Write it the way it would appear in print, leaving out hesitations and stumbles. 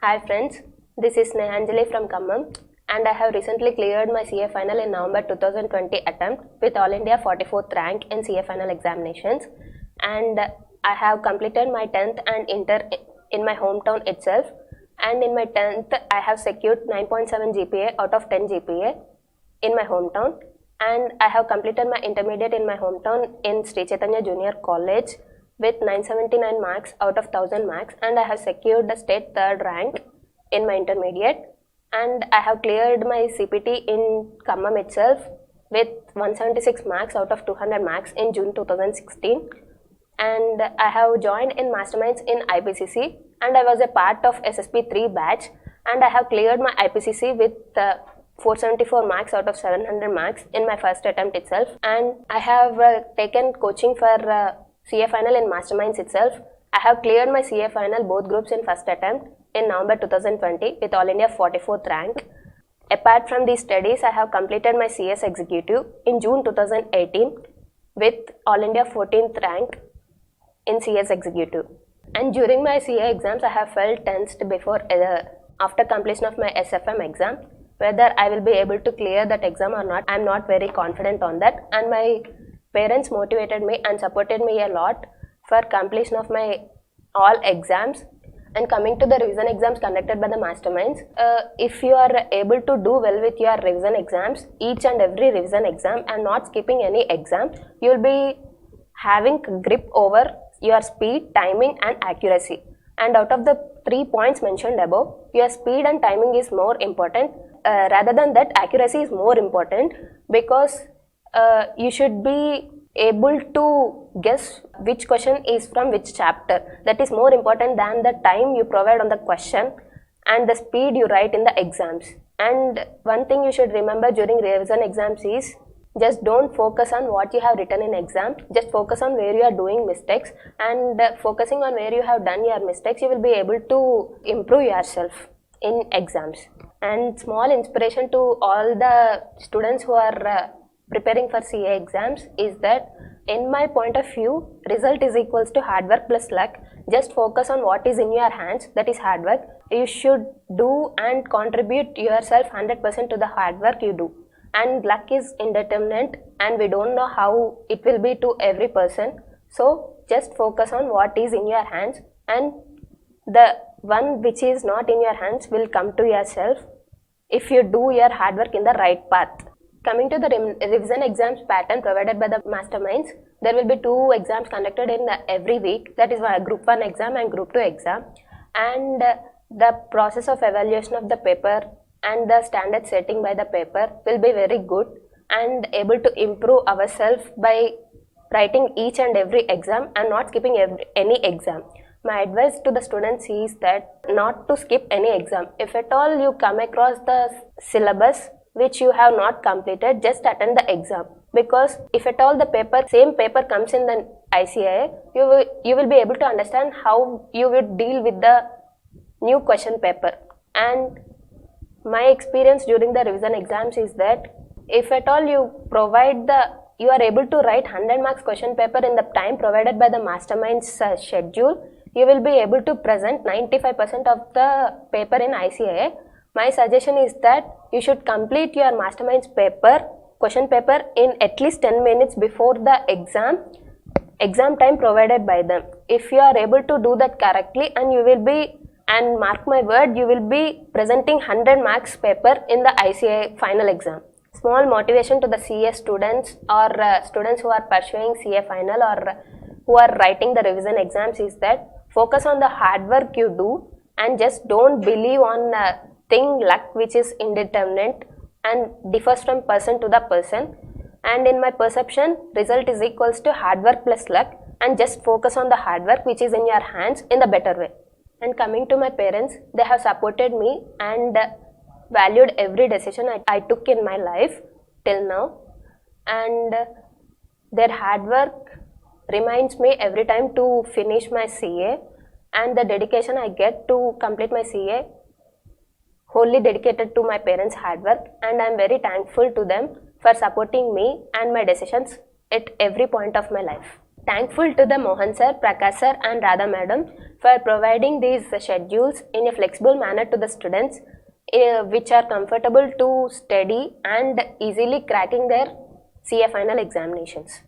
Hi friends, this is Snehanjali from Khammam and I have recently cleared my CA final in November 2020 attempt with All India 44th rank in CA final examinations, and I have completed my 10th and inter in my hometown itself, and in my 10th I have secured 9.7 GPA out of 10 GPA in my hometown, and I have completed my intermediate in my hometown in Sri Chaitanya Junior College with 979 marks out of 1000 marks, and I have secured the state 3rd rank in my intermediate, and I have cleared my CPT in Khammam itself with 176 marks out of 200 marks in June 2016, and I have joined in Masterminds in IPCC, and I was a part of SSP 3 batch, and I have cleared my IPCC with 474 marks out of 700 marks in my first attempt itself, and I have taken coaching for CA final in Masterminds itself. I have cleared my CA final both groups in first attempt in November 2020 with All India 44th rank. Apart from these studies, I have completed my CS Executive in June 2018 with All India 14th rank in CS Executive. And during my CA exams, I have felt tensed before after completion of my SFM exam. Whether I will be able to clear that exam or not, I am not very confident on that, and my parents motivated me and supported me a lot for completion of my all exams. And coming to the revision exams conducted by the Masterminds, if you are able to do well with your revision exams, each and every revision exam, and not skipping any exam, you will be having grip over your speed, timing and accuracy. And out of the 3 points mentioned above, your speed and timing is more important. Rather than that, accuracy is more important, because you should be able to guess which question is from which chapter. That is more important than the time you provide on the question and the speed you write in the exams. And one thing you should remember during revision exams is, just don't focus on what you have written in exam, just focus on where you are doing mistakes, and focusing on where you have done your mistakes, you will be able to improve yourself in exams. And small inspiration to all the students who are preparing for CA exams is that, in my point of view, result is equals to hard work plus luck. Just focus on what is in your hands, that is hard work. You should do and contribute yourself 100% to the hard work you do. And luck is indeterminate, and we don't know how it will be to every person. So just focus on what is in your hands, and the one which is not in your hands will come to yourself if you do your hard work in the right path. Coming to the revision exams pattern provided by the Masterminds, there will be 2 exams conducted in every week, that is Group 1 exam and Group 2 exam, and the process of evaluation of the paper and the standard setting by the paper will be very good, and able to improve ourselves by writing each and every exam and not skipping any exam. My advice to the students is that not to skip any exam. If at all you come across the syllabus which you have not completed, just attend the exam, because if at all the same paper comes in the ICAI, you will be able to understand how you would deal with the new question paper. And my experience during the revision exams is that, if at all you are able to write 100 marks question paper in the time provided by the Masterminds schedule, you will be able to present 95% of the paper in ICAI. My suggestion is that you should complete your Masterminds question paper in at least 10 minutes before the exam time provided by them. If you are able to do that correctly, and mark my word, you will be presenting 100 marks paper in the ICAI final exam. Small motivation to the CA students or students who are pursuing CA final or who are writing the revision exams is that, focus on the hard work you do, and just don't believe on luck, which is indeterminate and differs from person to the person. And in my perception, result is equals to hard work plus luck, and just focus on the hard work which is in your hands in the better way. And coming to my parents, they have supported me and valued every decision I took in my life till now, and their hard work reminds me every time to finish my CA, and the dedication I get to complete my CA wholly dedicated to my parents' hard work, and I am very thankful to them for supporting me and my decisions at every point of my life. Thankful to the Mohan sir, Prakash sir and Radha madam for providing these schedules in a flexible manner to the students which are comfortable to study and easily cracking their CA final examinations.